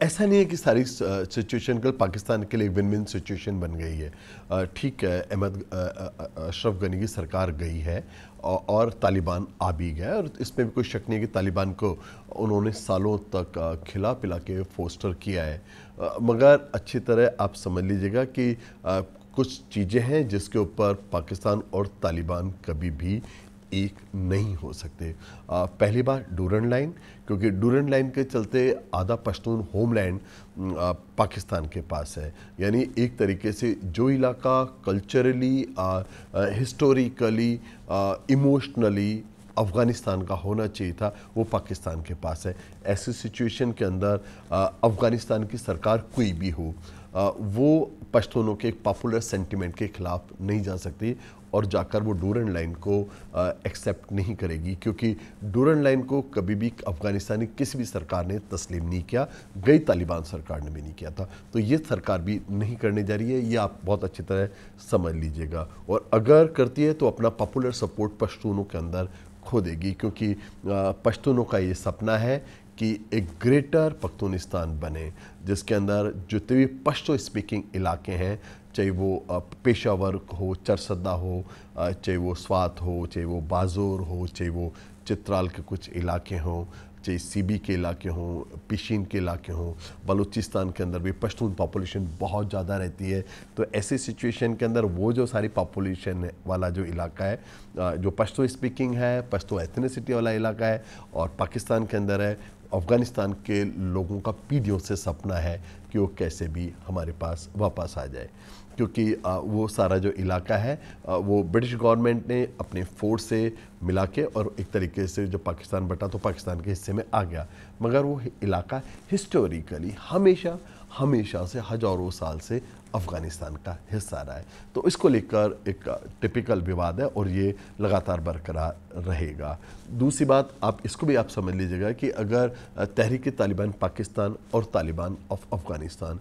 ऐसा नहीं है कि सारी सिचुएशन कल पाकिस्तान के लिए विन विन सिचुएशन बन गई है। ठीक है, अशरफ गनी की सरकार गई है और तालिबान आ भी गया, और इसमें भी कोई शक नहीं है कि तालिबान को उन्होंने सालों तक खिला पिला के फोस्टर किया है। मगर अच्छी तरह आप समझ लीजिएगा कि कुछ चीज़ें हैं जिसके ऊपर पाकिस्तान और तालिबान कभी भी एक नहीं हो सकते। पहली बात डूरन लाइन, क्योंकि डूरन लाइन के चलते आधा पश्तून होमलैंड पाकिस्तान के पास है। यानी एक तरीके से जो इलाका कल्चरली, हिस्टोरिकली, इमोशनली अफ़गानिस्तान का होना चाहिए था, वो पाकिस्तान के पास है। ऐसी सिचुएशन के अंदर अफ़गानिस्तान की सरकार कोई भी हो, वो पश्तूनों के एक पॉपुलर सेंटिमेंट के खिलाफ नहीं जा सकती और जाकर वो डूरन लाइन को एक्सेप्ट नहीं करेगी, क्योंकि डूरन लाइन को कभी भी अफ़गानिस्तानी किसी भी सरकार ने तस्लीम नहीं किया, गई तालिबान सरकार ने भी नहीं किया था। तो ये सरकार भी नहीं करने जा रही है, ये आप बहुत अच्छी तरह समझ लीजिएगा। और अगर करती है तो अपना पॉपुलर सपोर्ट पश्तूनों के अंदर खो देगी, क्योंकि पश्तूनों का ये सपना है कि एक ग्रेटर पख्तूनिस्तान बने, जिसके अंदर जितने भी पश्तो स्पीकिंग इलाके हैं, चाहे वो पेशावर हो, चरसद्दा हो, चाहे वो स्वात हो, चाहे वो बाज़ोर हो, चाहे वो चित्राल के कुछ इलाके हों, चाहे सीबी के इलाके हों, पिशीन के इलाके हों, बलूचिस्तान के अंदर भी पश्तून पॉपुलेशन बहुत ज़्यादा रहती है। तो ऐसी सिचुएशन के अंदर वो जो सारी पॉपुलेशन वाला जो इलाका है, जो पश्तो स्पीकिंग है, पश्तो एथनिसिटी वाला इलाका है और पाकिस्तान के अंदर है, अफ़गानिस्तान के लोगों का पीढ़ियों से सपना है कि वो कैसे भी हमारे पास वापस आ जाए, क्योंकि वो सारा जो इलाका है वो ब्रिटिश गवर्नमेंट ने अपने फोर्स से मिला के और एक तरीके से जो पाकिस्तान बटा तो पाकिस्तान के हिस्से में आ गया, मगर वो इलाका हिस्टोरिकली हमेशा से हजारों साल से अफ़गानिस्तान का हिस्सा रहा है। तो इसको लेकर एक टिपिकल विवाद है और ये लगातार बरकरार रहेगा। दूसरी बात आप इसको भी आप समझ लीजिएगा कि अगर तहरीक तालिबान पाकिस्तान और तालिबान ऑफ अफ़गानिस्तान,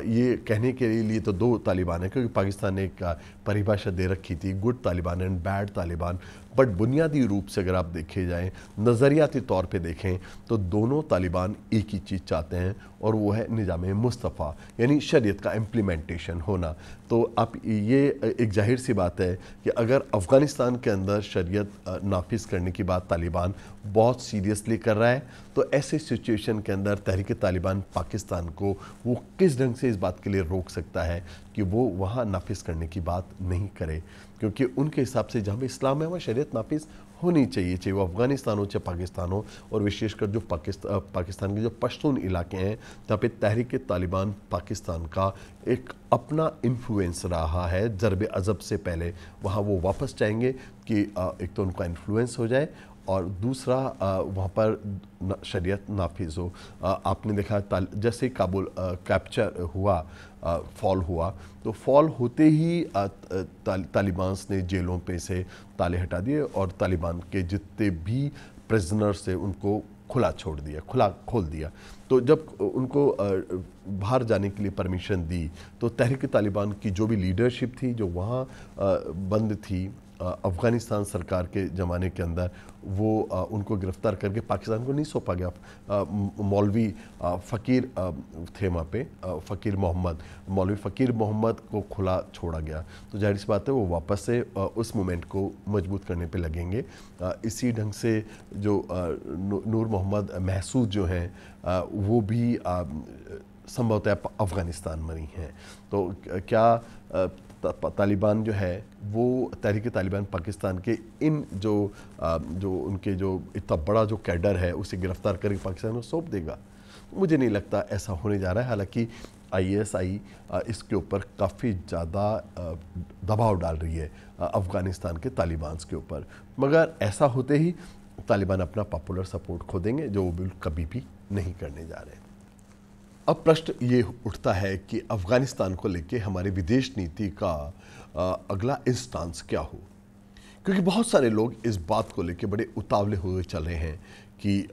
ये कहने के लिए तो दो तालिबान है, क्योंकि पाकिस्तान ने एक परिभाषा दे रखी थी, good Taliban and bad Taliban, but बुनियादी रूप से अगर आप देखे जाएं, नज़रियाती तौर पे देखें तो दोनों तालिबान एक ही चीज़ चाहते हैं और वो है निज़ाम मुस्तफ़ा, यानी शरीयत का इम्प्लीमेंटेशन होना। तो आप ये एक जाहिर सी बात है कि अगर अफ़गानिस्तान के अंदर शरीयत नाफिज करने की बात तालिबान बहुत सीरियसली कर रहा है, तो ऐसे सिचुएशन के अंदर तहरीक तालिबान पाकिस्तान को वो किस ढंग से इस बात के लिए रोक सकता है कि वो वहाँ नाफिज करने की बात नहीं करे, क्योंकि उनके हिसाब से जहाँ भी इस्लाम है वहाँ शरीयत नाफिज होनी चाहिए, चाहे वो अफ़गानिस्तान हो चाहे पाकिस्तान हो। और विशेषकर जो पाकिस्तान के जो पश्तून इलाके हैं जहाँ पे तहरीक तालिबान पाकिस्तान का एक अपना इन्फ्लुएंस रहा है ज़रब अज़ब से पहले, वहाँ वो वापस चाहेंगे कि एक तो उनका इन्फ्लुएंस हो जाए और दूसरा वहाँ पर शरीयत नाफिज हो। आपने देखा जैसे काबुल कैप्चर हुआ, फॉल हुआ, तो फॉल होते ही तालिबान ने जेलों पे से ताले हटा दिए और तालिबान के जितने भी प्रिजनर्स थे उनको खुला छोड़ दिया, खोल दिया। तो जब उनको बाहर जाने के लिए परमिशन दी तो तहरीक तालिबान की जो भी लीडरशिप थी जो वहाँ बंद थी अफ़गानिस्तान सरकार के ज़माने के अंदर, वो उनको गिरफ़्तार करके पाकिस्तान को नहीं सौंपा गया। मौलवी फ़कीर थे वहाँ पे, मौलवी फ़कीर मोहम्मद को खुला छोड़ा गया। तो जाहिर सी बात है वो वापस से उस मूवमेंट को मजबूत करने पे लगेंगे। इसी ढंग से जो नूर मोहम्मद महसूद जो हैं वो भी संभवतः अफ़गानिस्तान में ही हैं। तो क्या तालिबान जो है वो तहरीक तालिबान पाकिस्तान के इन जो उनके जो इतना बड़ा जो कैडर है उसे गिरफ्तार करके पाकिस्तान को सौंप देगा? मुझे नहीं लगता ऐसा होने जा रहा है। हालांकि ISI इसके ऊपर काफ़ी ज़्यादा दबाव डाल रही है अफ़गानिस्तान के तालिबान के ऊपर, मगर ऐसा होते ही तालिबान अपना पॉपुलर सपोर्ट खो देंगे, जो वो बिल्कुल कभी भी नहीं करने जा रहे। अब प्रश्न ये उठता है कि अफ़गानिस्तान को लेके हमारी विदेश नीति का अगला इंस्टांस क्या हो, क्योंकि बहुत सारे लोग इस बात को लेके बड़े उतावले हुए चल रहे हैं कि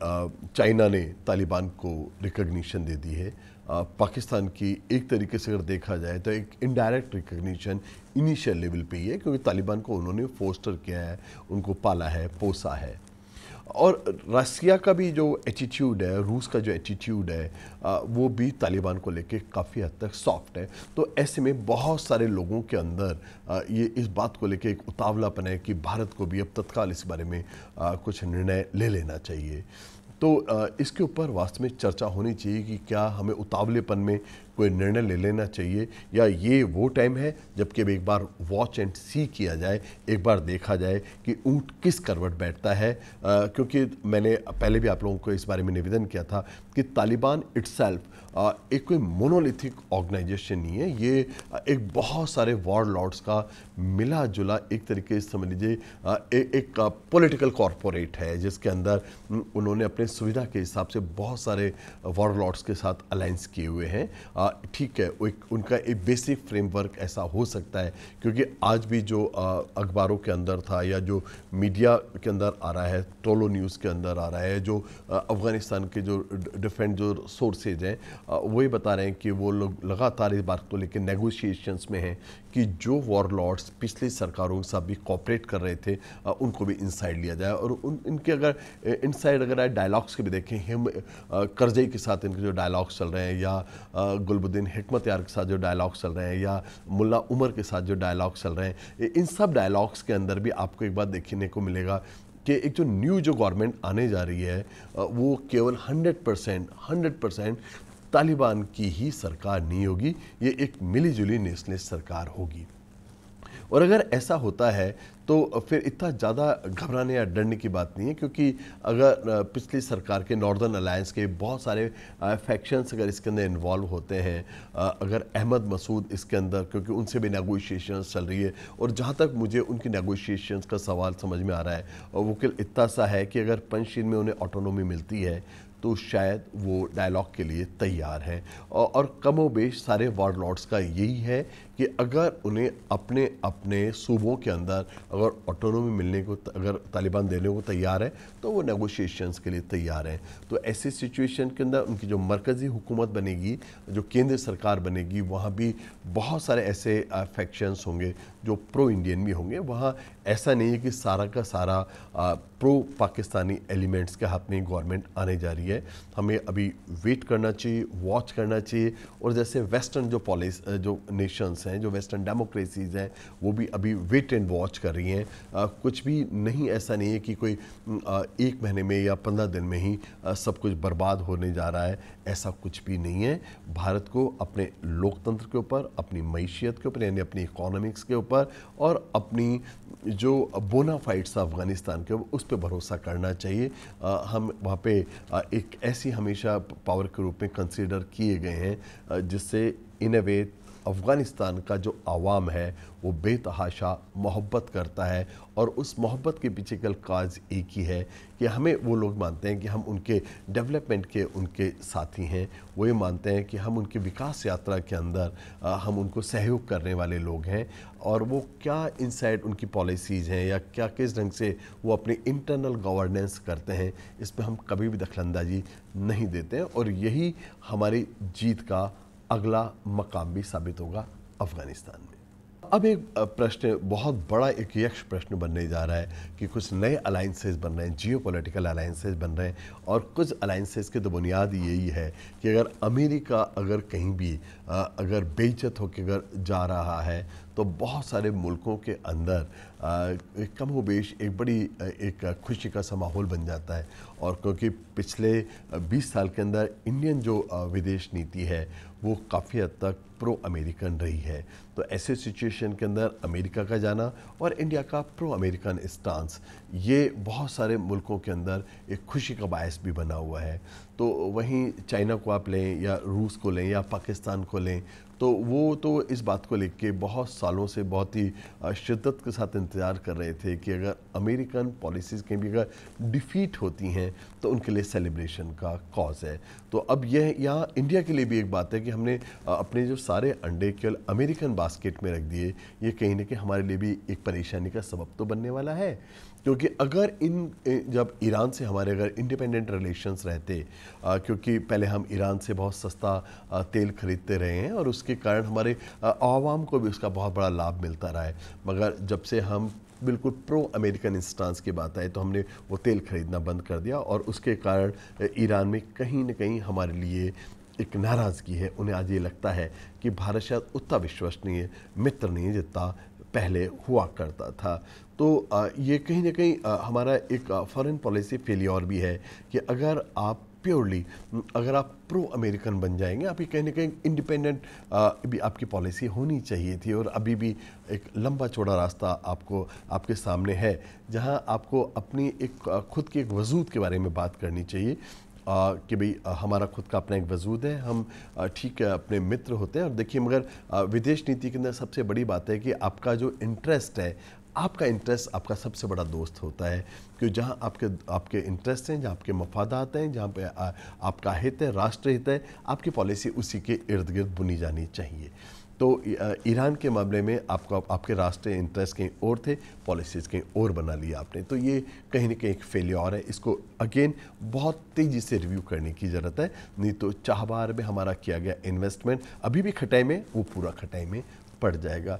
चाइना ने तालिबान को रिकग्निशन दे दी है। पाकिस्तान की एक तरीके से अगर देखा जाए तो एक इनडायरेक्ट रिकग्निशन इनिशियल लेवल पे ही है, क्योंकि तालिबान को उन्होंने फोस्टर किया है, उनको पाला है, पोसा है। और रसिया का भी जो एटीट्यूड है, रूस का जो एटीट्यूड है, वो भी तालिबान को लेके काफ़ी हद तक सॉफ्ट है। तो ऐसे में बहुत सारे लोगों के अंदर ये इस बात को लेके एक उतावलापन है कि भारत को भी अब तत्काल इस बारे में कुछ निर्णय ले लेना चाहिए। तो इसके ऊपर वास्तव में चर्चा होनी चाहिए कि क्या हमें उतावलेपन में कोई निर्णय ले लेना चाहिए, या ये वो टाइम है जबकि अब एक बार वॉच एंड सी किया जाए, एक बार देखा जाए कि ऊंट किस करवट बैठता है। क्योंकि मैंने पहले भी आप लोगों को इस बारे में निवेदन किया था कि तालिबान इटसेल्फ एक कोई मोनोलिथिक ऑर्गेनाइजेशन नहीं है, ये एक बहुत सारे वॉर लॉर्ड्स का मिला जुला एक तरीके से समझ लीजिए एक पॉलिटिकल कॉरपोरेट है, जिसके अंदर उन्होंने अपने सुविधा के हिसाब से बहुत सारे वॉर लॉर्ड्स के साथ अलायंस किए हुए हैं। ठीक है, उनका एक बेसिक फ्रेमवर्क ऐसा हो सकता है, क्योंकि आज भी जो अखबारों के अंदर था या जो मीडिया के अंदर आ रहा है, टोलो न्यूज़ के अंदर आ रहा है, जो अफ़गानिस्तान के जो डिफेंस जो सोर्सेज हैं वही बता रहे हैं कि वो लोग लगातार इस बात को लेकर नेगोशिएशंस में हैं कि जो वॉर लॉर्ड्स पिछली सरकारों के साथ भी कॉपरेट कर रहे थे उनको भी इनसाइड लिया जाए। और इनके अगर इनसाइड अगर डायलॉग्स के भी देखें, हम करजई के साथ इनके जो डायलॉग्स चल रहे हैं, या गुलबुद्दीन हिकमत यार के साथ जो डायलॉग्स चल रहे हैं, या मुल्ला उमर के साथ जो डायलॉग्स चल रहे हैं, इन सब डायलॉग्स के अंदर भी आपको एक बात देखने को मिलेगा कि एक जो न्यू जो गवर्नमेंट आने जा रही है वो केवल 100% तालिबान की ही सरकार नहीं होगी, ये एक मिली जुली नेशनलिस्ट सरकार होगी। और अगर ऐसा होता है तो फिर इतना ज़्यादा घबराने या डरने की बात नहीं है, क्योंकि अगर पिछली सरकार के नॉर्दर्न अलायंस के बहुत सारे फैक्शंस अगर इसके अंदर इन्वॉल्व होते हैं, अगर अहमद मसूद इसके अंदर, क्योंकि उनसे भी नेगोशिएशंस चल रही है, और जहाँ तक मुझे उनकी नेगोशिएशंस का सवाल समझ में आ रहा है, वो केवल इतना सा है कि अगर पंचशील में उन्हें ऑटोनॉमी मिलती है तो शायद वो डायलॉग के लिए तैयार हैं। और कमोबेश सारे वॉर लॉर्ड्स का यही है कि अगर उन्हें अपने अपने सूबों के अंदर अगर ऑटोनॉमी मिलने को, अगर तालिबान देने को तैयार है, तो वो नेगोशिएशंस के लिए तैयार हैं। तो ऐसी सिचुएशन के अंदर उनकी जो मरकज़ी हुकूमत बनेगी, जो केंद्र सरकार बनेगी, वहाँ भी बहुत सारे ऐसे फैक्शंस होंगे जो प्रो इंडियन भी होंगे। वहाँ ऐसा नहीं है कि सारा का सारा प्रो पाकिस्तानी एलिमेंट्स के हाथ में गवर्नमेंट आने जा रही है। हमें अभी वेट करना चाहिए, वॉच करना चाहिए। और जैसे वेस्टर्न जो जो नेशंस हैं, जो वेस्टर्न डेमोक्रेसीज हैं, वो भी अभी वेट एंड वॉच कर रही हैं। कुछ भी नहीं, ऐसा नहीं है कि कोई 1 महीने में या 15 दिन में ही सब कुछ बर्बाद होने जा रहा है, ऐसा कुछ भी नहीं है। भारत को अपने लोकतंत्र के ऊपर, अपनी मईशियत के ऊपर, यानी अपनी इकोनॉमिक्स के ऊपर, और अपनी जो बोनाफाइड्स अफगानिस्तान के, उस पर भरोसा करना चाहिए। हम वहाँ पे एक ऐसी हमेशा पावर के रूप में कंसीडर किए गए हैं जिससे इन अ वे अफ़गानिस्तान का जो आवाम है वो बेतहाशा मोहब्बत करता है, और उस मोहब्बत के पीछे का काज एक ही है कि हमें, वो लोग मानते हैं कि हम उनके डेवलपमेंट के उनके साथी हैं। वो ये मानते हैं कि हम उनकी विकास यात्रा के अंदर हम उनको सहयोग करने वाले लोग हैं। और वो क्या इनसाइड उनकी पॉलिसीज़ हैं, या क्या किस ढंग से वो अपनी इंटरनल गवर्नेंस करते हैं, इस पर हम कभी भी दखलंदाजी नहीं देते हैं। और यही हमारी जीत का अगला मकाम भी साबित होगा अफ़गानिस्तान में। अब एक प्रश्न, बहुत बड़ा एक यक्ष प्रश्न बनने जा रहा है कि कुछ नए अलाइंसेस बन रहे हैं, जियोपॉलिटिकल अलाइंसेस बन रहे हैं, और कुछ अलाइंसेस की तो बुनियाद यही है कि अगर अमेरिका अगर कहीं भी अगर बेइज्जत होकर अगर जा रहा है, तो बहुत सारे मुल्कों के अंदर कम हो बेश एक बड़ी एक खुशी का सा माहौल बन जाता है। और क्योंकि पिछले 20 साल के अंदर इंडियन जो विदेश नीति है वो काफ़ी हद तक प्रो अमेरिकन रही है, तो ऐसे सिचुएशन के अंदर अमेरिका का जाना और इंडिया का प्रो अमेरिकन स्टांस, ये बहुत सारे मुल्कों के अंदर एक खुशी का बायस भी बना हुआ है। तो वहीं चाइना को आप लें, या रूस को लें, या पाकिस्तान को लें, तो वो तो इस बात को लेके बहुत सालों से बहुत ही शिद्दत के साथ इंतज़ार कर रहे थे कि अगर अमेरिकन पॉलिसीज़ कहीं भी अगर डिफ़ीट होती हैं तो उनके लिए सेलिब्रेशन का कॉज है। तो अब यह यहाँ इंडिया के लिए भी एक बात है कि हमने अपने जो सारे अंडे केवल अमेरिकन बास्केट में रख दिए, ये कहीं ना कहीं हमारे लिए भी एक परेशानी का सबब तो बनने वाला है। क्योंकि अगर जब ईरान से हमारे अगर इंडिपेंडेंट रिलेशंस रहते, क्योंकि पहले हम ईरान से बहुत सस्ता तेल खरीदते रहे हैं और उसके कारण हमारे आवाम को भी उसका बहुत बड़ा लाभ मिलता रहा है, मगर जब से हम बिल्कुल प्रो अमेरिकन स्टांस की बात आए तो हमने वो तेल खरीदना बंद कर दिया, और उसके कारण ईरान में कहीं ना कहीं हमारे लिए एक नाराज़गी है। उन्हें आज ये लगता है कि भारत शायद उतना विश्वसनीय मित्र नहीं है जितना पहले हुआ करता था। तो ये कहीं ना कहीं हमारा एक फॉरेन पॉलिसी फेलियर भी है कि अगर आप प्योरली, अगर आप प्रो अमेरिकन बन जाएंगे, आप ये कहीं ना कहीं इंडिपेंडेंट भी आपकी पॉलिसी होनी चाहिए थी। और अभी भी एक लंबा चौड़ा रास्ता आपको आपके सामने है, जहां आपको अपनी एक खुद के एक वजूद के बारे में बात करनी चाहिए कि भाई हमारा खुद का अपना एक वजूद है। हम ठीक है अपने मित्र होते हैं। और देखिए, मगर विदेश नीति के अंदर सबसे बड़ी बात है कि आपका जो इंटरेस्ट है, आपका इंटरेस्ट आपका सबसे बड़ा दोस्त होता है। कि जहाँ आपके आपके इंटरेस्ट हैं, जहाँ आपके मफादात हैं, जहाँ पे आपका हित है, राष्ट्र हित है, आपकी पॉलिसी उसी के इर्द गिर्द बुनी जानी चाहिए। तो ईरान के मामले में आपको आपके राष्ट्रीय इंटरेस्ट कहीं और थे, पॉलिसीज़ कहीं और बना लिया आपने। तो ये कहीं ना कहीं एक फेलियर है। इसको अगेन बहुत तेज़ी से रिव्यू करने की ज़रूरत है, नहीं तो चाहबार में हमारा किया गया इन्वेस्टमेंट अभी भी खटाई में, वो पूरा खटाई में पड़ जाएगा।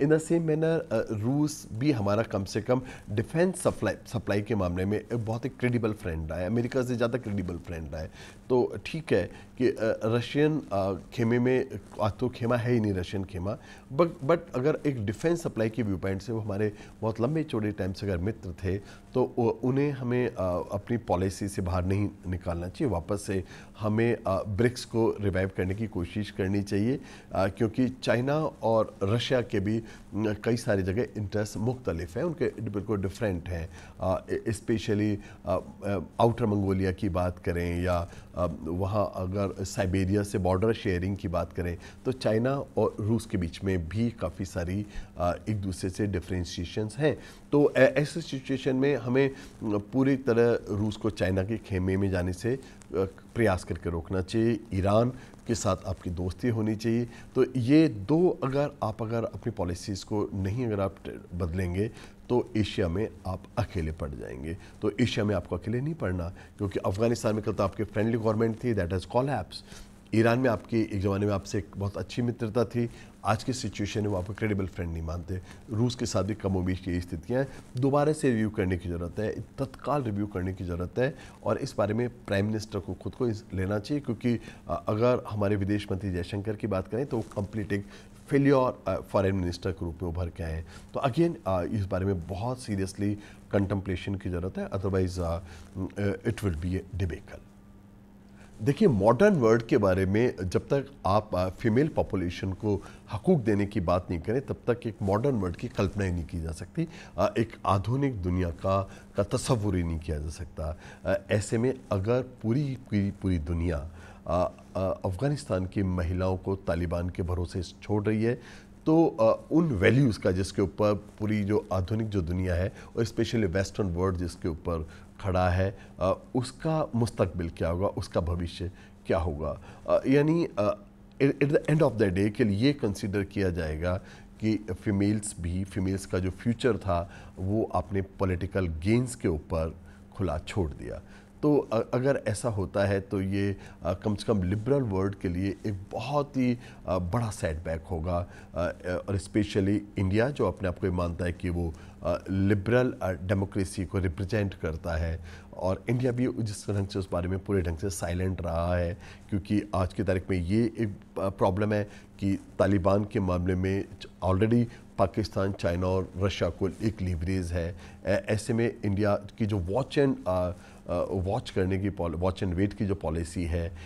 इन द सेम मैनर रूस भी हमारा कम से कम डिफेंस सप्लाई के मामले में एक बहुत ही क्रेडिबल फ्रेंड रहा है, अमेरिका से ज़्यादा क्रेडिबल फ्रेंड रहा है। तो ठीक है कि रशियन खेमे में तो खेमा है ही नहीं रशियन खेमा, बट अगर एक डिफेंस सप्लाई के व्यू पॉइंट से वो हमारे बहुत लंबे चौड़े टाइम से अगर मित्र थे, तो उन्हें हमें अपनी पॉलिसी से बाहर नहीं निकालना चाहिए। वापस से हमें ब्रिक्स को रिवाइव करने की कोशिश करनी चाहिए, क्योंकि चाइना और रशिया के भी कई सारी जगह इंटरेस्ट मुख्तलिफ हैं, उनके बिल्कुल डिफरेंट हैं। स्पेशली आउटर मंगोलिया की बात करें या वहाँ अगर साइबेरिया से बॉर्डर शेयरिंग की बात करें, तो चाइना और रूस के बीच में भी काफ़ी सारी एक दूसरे से डिफ्रेंशिएशंस हैं। तो ऐसे सिचुएशन में हमें पूरी तरह रूस को चाइना के खेमे में जाने से प्रयास करके रोकना चाहिए। ईरान के साथ आपकी दोस्ती होनी चाहिए। तो ये दो अगर अपनी पॉलिसीज़ को नहीं अगर आप बदलेंगे, तो एशिया में आप अकेले पड़ जाएंगे। तो एशिया में आपको अकेले नहीं पड़ना, क्योंकि अफगानिस्तान में कल तो आपकी फ्रेंडली गवर्नमेंट थी, दैट हैज़ कोलैप्स। ईरान में आपकी एक ज़माने में आपसे एक बहुत अच्छी मित्रता थी, आज की सिचुएशन में वो आपको क्रेडिबल फ्रेंड नहीं मानते। रूस के साथ भी कमोबेश की स्थितियाँ हैं। दोबारा से रिव्यू करने की ज़रूरत है, तत्काल रिव्यू करने की ज़रूरत है, और इस बारे में प्राइम मिनिस्टर को खुद को लेना चाहिए। क्योंकि अगर हमारे विदेश मंत्री जयशंकर की बात करें, तो वो कंप्लीट एक फेलियर फॉरेन मिनिस्टर के रूप में उभर के आए। तो अगेन इस बारे में बहुत सीरियसली कंटम्पलेशन की ज़रूरत है, otherwise it will be A debacle. देखिए, मॉडर्न वर्ल्ड के बारे में जब तक आप फीमेल पॉपुलेशन को हकूक़ देने की बात नहीं करें, तब तक एक मॉडर्न वर्ल्ड की कल्पना ही नहीं की जा सकती। एक आधुनिक दुनिया का तसव्वुर ही नहीं किया जा सकता। ऐसे में अगर पूरी दुनिया अफ़गानिस्तान की महिलाओं को तालिबान के भरोसे छोड़ रही है, तो उन वैल्यूज़ का जिसके ऊपर पूरी जो आधुनिक जो दुनिया है, और स्पेशली वेस्टर्न वर्ल्ड जिसके ऊपर खड़ा है, उसका मुस्तकबिल क्या होगा, उसका भविष्य क्या होगा। यानी at the end of the day के लिए ये कंसिडर किया जाएगा कि फीमेल्स का जो फ्यूचर था वो आपने पॉलिटिकल गेन्स के ऊपर खुला छोड़ दिया। तो अगर ऐसा होता है तो ये कम से कम लिबरल वर्ल्ड के लिए एक बहुत ही बड़ा सेटबैक होगा। और स्पेशली इंडिया, जो अपने आप को मानता है कि वो लिबरल डेमोक्रेसी को रिप्रेजेंट करता है, और इंडिया भी जिस ढंग से उस बारे में पूरे ढंग से साइलेंट रहा है, क्योंकि आज की तारीख में ये एक प्रॉब्लम है कि तालिबान के मामले में ऑलरेडी पाकिस्तान, चाइना और रशिया को एक लीवरेज है। ऐसे में इंडिया की जो वॉच एंड वेट की जो पॉलिसी है,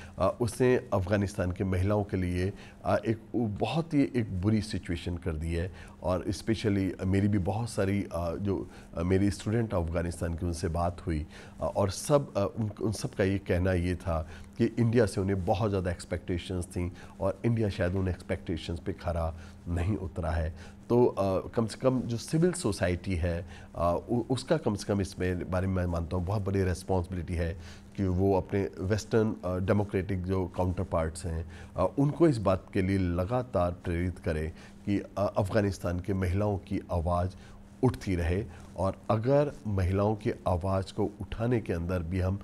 उसने अफ़गानिस्तान के महिलाओं के लिए एक बहुत ही एक बुरी सिचुएशन कर दी है। और स्पेशली मेरी भी बहुत सारी जो मेरी स्टूडेंट अफ़गानिस्तान की उनसे बात हुई, और उन सब का ये कहना ये था कि इंडिया से उन्हें बहुत ज़्यादा एक्सपेक्टेशंस थी, और इंडिया शायद उन एक्सपेक्टेशंस पे खरा नहीं उतरा है। तो कम से कम जो सिविल सोसाइटी है, उसका कम से कम इसमें बारे में मैं मानता हूँ बहुत बड़ी रिस्पॉन्सिबिलिटी है कि वो अपने वेस्टर्न डेमोक्रेटिक जो काउंटर पार्ट्स हैं, उनको इस बात के लिए लगातार प्रेरित करें कि अफ़गानिस्तान के महिलाओं की आवाज़ उठती रहे। और अगर महिलाओं की आवाज़ को उठाने के अंदर भी हम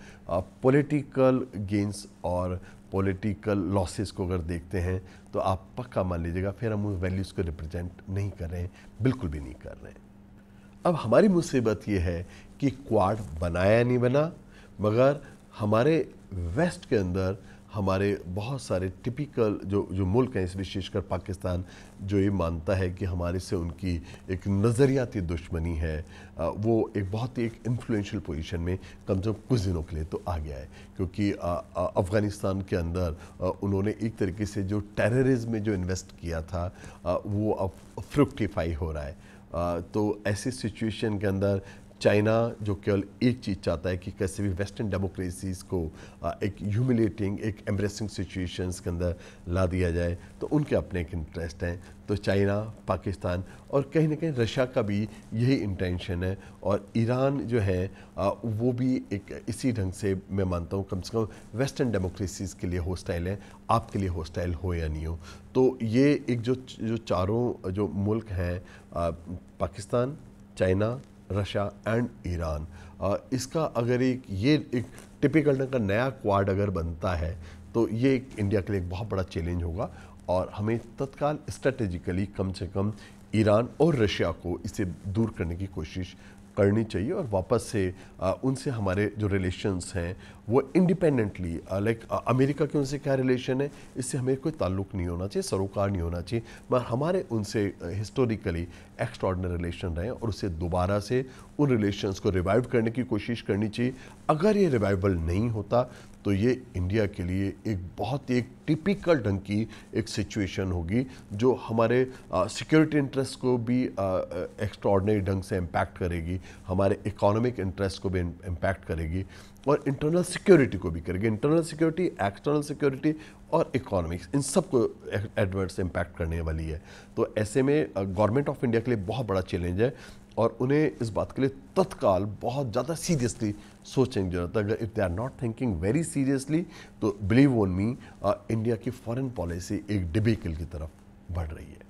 पॉलिटिकल गेन्स और पॉलिटिकल लॉसेस को अगर देखते हैं, तो आप पक्का मान लीजिएगा फिर हम उस वैल्यूज़ को रिप्रेजेंट नहीं कर रहे हैं, बिल्कुल भी नहीं कर रहे हैं। अब हमारी मुसीबत ये है कि क्वाड बनाया नहीं बना, मगर हमारे वेस्ट के अंदर हमारे बहुत सारे टिपिकल जो जो मुल्क हैं, इस विशेषकर पाकिस्तान, जो ये मानता है कि हमारे से उनकी एक नज़रियाती दुश्मनी है, वो एक बहुत ही एक इन्फ्लुएंशियल पोजीशन में कम से कम कुछ दिनों के लिए तो आ गया है। क्योंकि अफ़गानिस्तान के अंदर उन्होंने एक तरीके से जो टेररिज्म में जो इन्वेस्ट किया था वो अब फ्रुक्टिफाई हो रहा है। तो ऐसी सिचुएशन के अंदर चाइना जो केवल एक चीज़ चाहता है कि कैसे भी वेस्टर्न डेमोक्रेसीज़ को एक ह्यूमिलेटिंग, एक एम्ब्रेसिंग सिचुएशंस के अंदर ला दिया जाए, तो उनके अपने एक इंटरेस्ट हैं। तो चाइना, पाकिस्तान और कहीं ना कहीं रशिया का भी यही इंटेंशन है, और ईरान जो है वो भी एक इसी ढंग से मैं मानता हूँ कम से कम वेस्टर्न डेमोक्रेसीज़ के लिए होस्टाइल है, आपके लिए होस्टाइल हो या नहीं हो। तो ये एक जो चारों जो मुल्क हैं, Pakistan, China, Russia and Iran, इसका अगर एक टिपिकल ढंग का नया क्वाड अगर बनता है, तो ये एक इंडिया के लिए एक बहुत बड़ा चैलेंज होगा, और हमें तत्काल स्ट्रेटेजिकली कम से कम ईरान और रशिया को इससे दूर करने की कोशिश करनी चाहिए, और वापस से उनसे हमारे जो रिलेशंस हैं वो इंडिपेंडेंटली, लाइक अमेरिका के उनसे क्या रिलेशन है, इससे हमें कोई ताल्लुक़ नहीं होना चाहिए, सरोकार नहीं होना चाहिए, मगर हमारे उनसे हिस्टोरिकली एक्स्ट्रॉर्डिनरी रिलेशन रहे, और उसे दोबारा से उन रिलेशंस को रिवाइव करने की कोशिश करनी चाहिए। अगर ये रिवाइवल नहीं होता तो ये इंडिया के लिए एक बहुत ही एक टिपिकल ढंग की एक सिचुएशन होगी, जो हमारे सिक्योरिटी इंटरेस्ट को भी एक्स्ट्राऑर्डिनरी ढंग से इम्पैक्ट करेगी, हमारे इकोनॉमिक इंटरेस्ट को भी इम्पैक्ट करेगी, और इंटरनल सिक्योरिटी को भी करेगी। इंटरनल सिक्योरिटी, एक्सटर्नल सिक्योरिटी और इकोनॉमिक्स, इन सब को एडवर्स इम्पैक्ट करने वाली है। तो ऐसे में गवर्नमेंट ऑफ इंडिया के लिए बहुत बड़ा चैलेंज है, और उन्हें इस बात के लिए तत्काल बहुत ज़्यादा सीरियसली सोचने की जरूरत है। अगर if they are not thinking very seriously, तो बिलीव ऑन मी, इंडिया की फॉरेन पॉलिसी एक डिबेकल की तरफ बढ़ रही है।